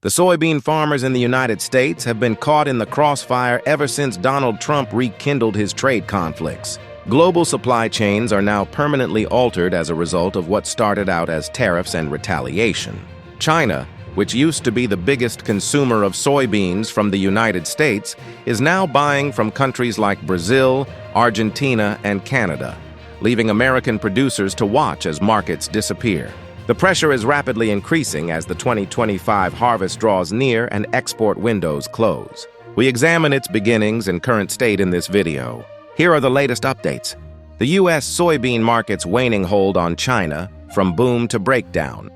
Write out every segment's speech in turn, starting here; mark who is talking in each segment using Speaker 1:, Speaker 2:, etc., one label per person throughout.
Speaker 1: The soybean farmers in the United States have been caught in the crossfire ever since Donald Trump rekindled his trade conflicts. Global supply chains are now permanently altered as a result of what started out as tariffs and retaliation. China, which used to be the biggest consumer of soybeans from the United States, is now buying from countries like Brazil, Argentina, and Canada, leaving American producers to watch as markets disappear. The pressure is rapidly increasing as the 2025 harvest draws near and export windows close. We examine its beginnings and current state in this video. Here are the latest updates. The U.S. soybean market's waning hold on China, from boom to breakdown.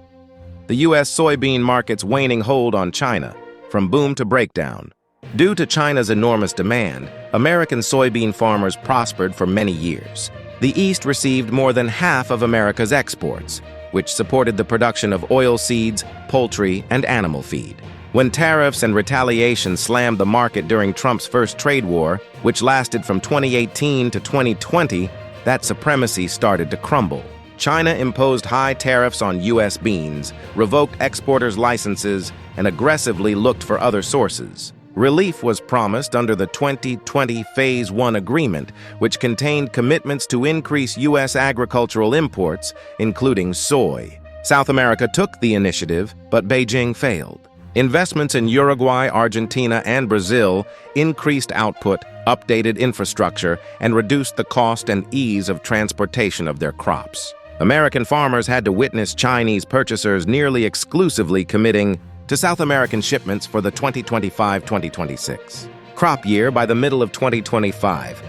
Speaker 1: The U.S. soybean market's waning hold on China, from boom to breakdown. Due to China's enormous demand, American soybean farmers prospered for many years. The East received more than half of America's exports, which supported the production of oilseeds, poultry, and animal feed. When tariffs and retaliation slammed the market during Trump's first trade war, which lasted from 2018 to 2020, that supremacy started to crumble. China imposed high tariffs on U.S. beans, revoked exporters' licenses, and aggressively looked for other sources. Relief was promised under the 2020 Phase 1 agreement, which contained commitments to increase U.S. agricultural imports, including soy. South America took the initiative, but Beijing failed. Investments in Uruguay, Argentina, and Brazil increased output, updated infrastructure, and reduced the cost and ease of transportation of their crops. American farmers had to witness Chinese purchasers nearly exclusively committing to South American shipments for the 2025-2026 crop year by the middle of 2025.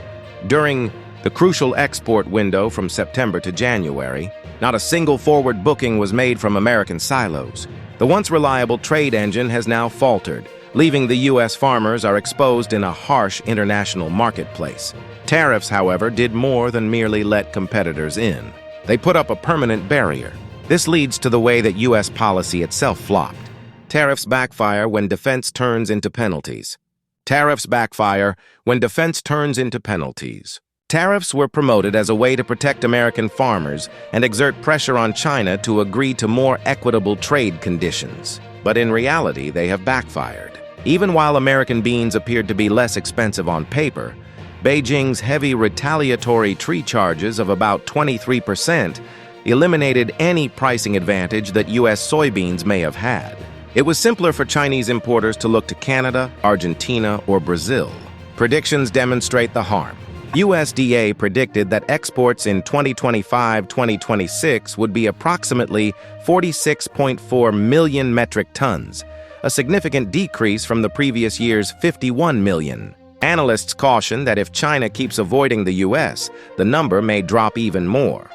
Speaker 1: During the crucial export window from September to January, not a single forward booking was made from American silos. The once reliable trade engine has now faltered, leaving the U.S. farmers are exposed in a harsh international marketplace. Tariffs, however, did more than merely let competitors in. They put up a permanent barrier. This leads to the way that U.S. policy itself flopped. Tariffs backfire when defense turns into penalties. Tariffs backfire when defense turns into penalties. Tariffs were promoted as a way to protect American farmers and exert pressure on China to agree to more equitable trade conditions. But in reality, they have backfired. Even while American beans appeared to be less expensive on paper, Beijing's heavy retaliatory tree charges of about 23% eliminated any pricing advantage that U.S. soybeans may have had. It was simpler for Chinese importers to look to Canada, Argentina, or Brazil. Predictions demonstrate the harm. USDA predicted that exports in 2025-2026 would be approximately 46.4 million metric tons, a significant decrease from the previous year's 51 million. Analysts caution that if China keeps avoiding the U.S., the number may drop even more.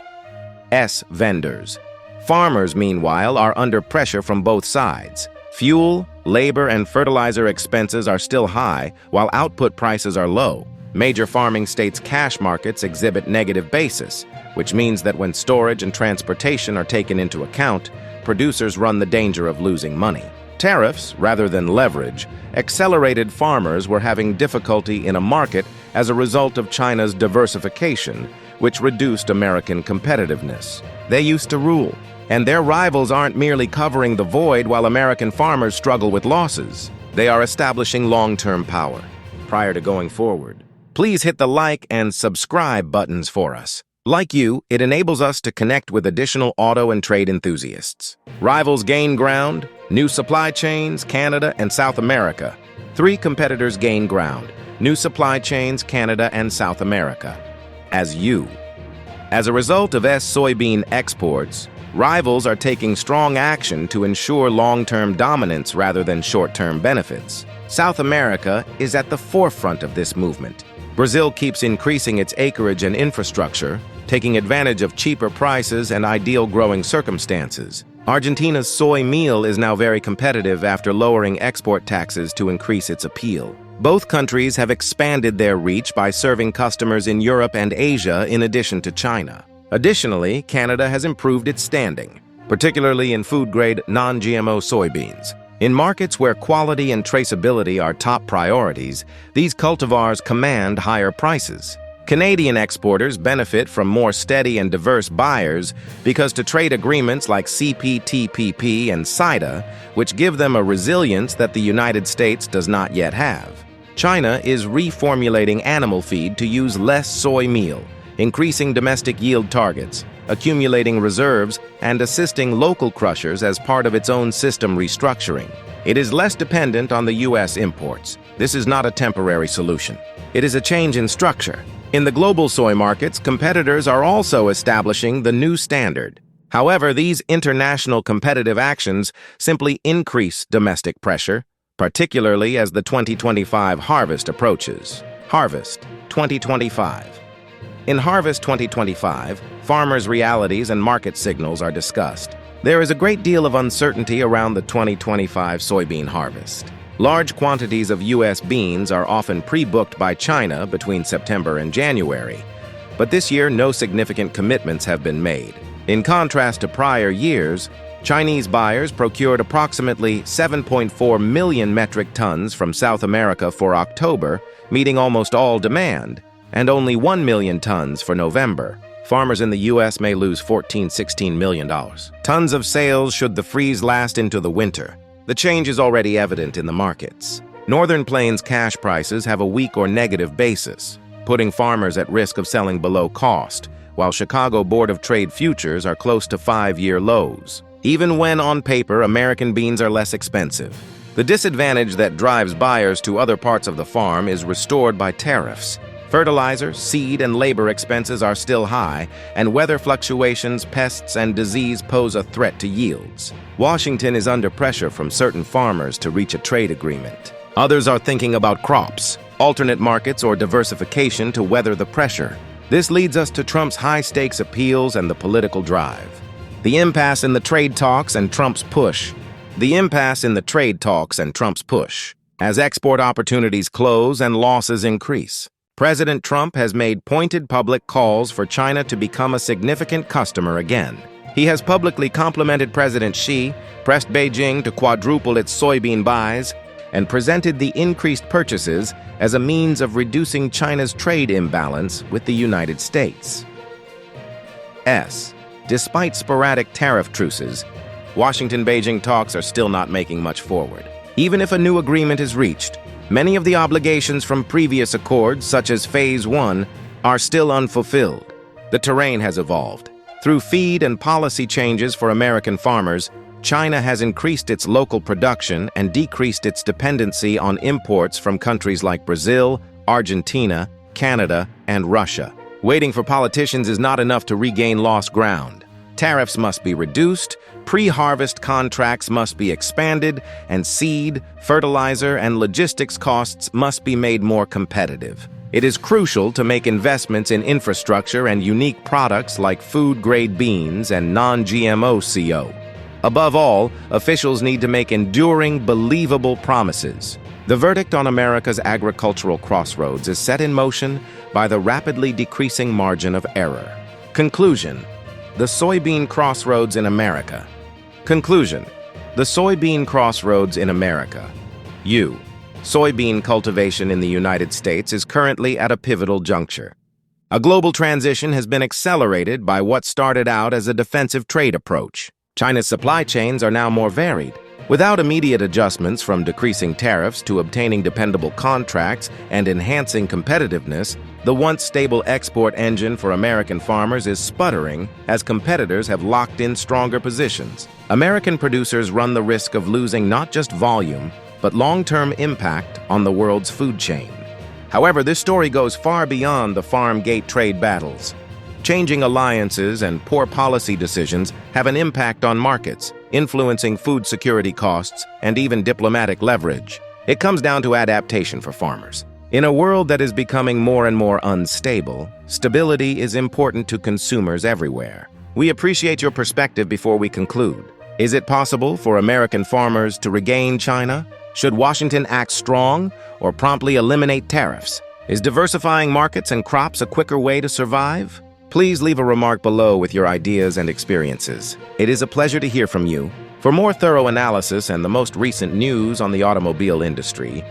Speaker 1: Vendors. Farmers, meanwhile, are under pressure from both sides. Fuel, labor, and fertilizer expenses are still high, while output prices are low. Major farming states' cash markets exhibit negative basis, which means that when storage and transportation are taken into account, producers run the danger of losing money. Tariffs, rather than leverage, accelerated farmers were having difficulty in a market as a result of China's diversification, which reduced American competitiveness. They used to rule, and their rivals aren't merely covering the void while American farmers struggle with losses. They are establishing long-term power. Prior to going forward, please hit the like and subscribe buttons for us. Like you, it enables us to connect with additional auto and trade enthusiasts. Rivals gain ground, new supply chains, Canada and South America. 3 competitors gain ground, new supply chains, Canada and South America. As a result of soybean exports, rivals are taking strong action to ensure long-term dominance rather than short-term benefits. South America is at the forefront of this movement. Brazil keeps increasing its acreage and infrastructure, taking advantage of cheaper prices and ideal growing circumstances. Argentina's soy meal is now very competitive after lowering export taxes to increase its appeal. Both countries have expanded their reach by serving customers in Europe and Asia in addition to China. Additionally, Canada has improved its standing, particularly in food-grade non-GMO soybeans. In markets where quality and traceability are top priorities, these cultivars command higher prices. Canadian exporters benefit from more steady and diverse buyers because to trade agreements like CPTPP and cited, which give them a resilience that the United States does not yet have. China is reformulating animal feed to use less soy meal, increasing domestic yield targets, accumulating reserves, and assisting local crushers as part of its own system restructuring. It is less dependent on the U.S. imports. This is not a temporary solution. It is a change in structure. In the global soy markets, competitors are also establishing the new standard. However, these international competitive actions simply increase domestic pressure, particularly as the 2025 harvest approaches. Harvest 2025. In Harvest 2025, farmers' realities and market signals are discussed. There is a great deal of uncertainty around the 2025 soybean harvest. Large quantities of U.S. beans are often pre-booked by China between September and January, but this year no significant commitments have been made. In contrast to prior years, Chinese buyers procured approximately 7.4 million metric tons from South America for October, meeting almost all demand, and only 1 million tons for November. Farmers in the U.S. may lose $16 million. Tons of sales should the freeze last into the winter. The change is already evident in the markets. Northern Plains cash prices have a weak or negative basis, putting farmers at risk of selling below cost, while Chicago Board of Trade futures are close to 5-year lows. Even when on paper, American beans are less expensive. The disadvantage that drives buyers to other parts of the farm is restored by tariffs. Fertilizer, seed, and labor expenses are still high, and weather fluctuations, pests, and disease pose a threat to yields. Washington is under pressure from certain farmers to reach a trade agreement. Others are thinking about crops, alternate markets, or diversification to weather the pressure. This leads us to Trump's high-stakes appeals and the political drive. The impasse in the trade talks and Trump's push. The impasse in the trade talks and Trump's push. As export opportunities close and losses increase. President Trump has made pointed public calls for China to become a significant customer again. He has publicly complimented President Xi, pressed Beijing to quadruple its soybean buys, and presented the increased purchases as a means of reducing China's trade imbalance with the United States. Despite sporadic tariff truces, Washington-Beijing talks are still not making much forward. Even if a new agreement is reached, many of the obligations from previous accords, such as Phase 1, are still unfulfilled. The terrain has evolved. Through feed and policy changes for American farmers, China has increased its local production and decreased its dependency on imports from countries like Brazil, Argentina, Canada, and Russia. Waiting for politicians is not enough to regain lost ground. Tariffs must be reduced, pre-harvest contracts must be expanded, and seed, fertilizer, and logistics costs must be made more competitive. It is crucial to make investments in infrastructure and unique products like food-grade beans and non-GMO CO. Above all, officials need to make enduring, believable promises. The verdict on America's agricultural crossroads is set in motion by the rapidly decreasing margin of error. Conclusion: the soybean crossroads in America. Conclusion: the soybean crossroads in America. Soybean cultivation in the United States is currently at a pivotal juncture. A global transition has been accelerated by what started out as a defensive trade approach. China's supply chains are now more varied. Without immediate adjustments from decreasing tariffs to obtaining dependable contracts and enhancing competitiveness, the once stable export engine for American farmers is sputtering as competitors have locked in stronger positions. American producers run the risk of losing not just volume, but long-term impact on the world's food chain. However, this story goes far beyond the farm gate trade battles. Changing alliances and poor policy decisions have an impact on markets, influencing food security costs and even diplomatic leverage. It comes down to adaptation for farmers. In a world that is becoming more and more unstable, stability is important to consumers everywhere. We appreciate your perspective before we conclude. Is it possible for American farmers to regain China? Should Washington act strong or promptly eliminate tariffs? Is diversifying markets and crops a quicker way to survive? Please leave a remark below with your ideas and experiences. It is a pleasure to hear from you. For more thorough analysis and the most recent news on the automobile industry,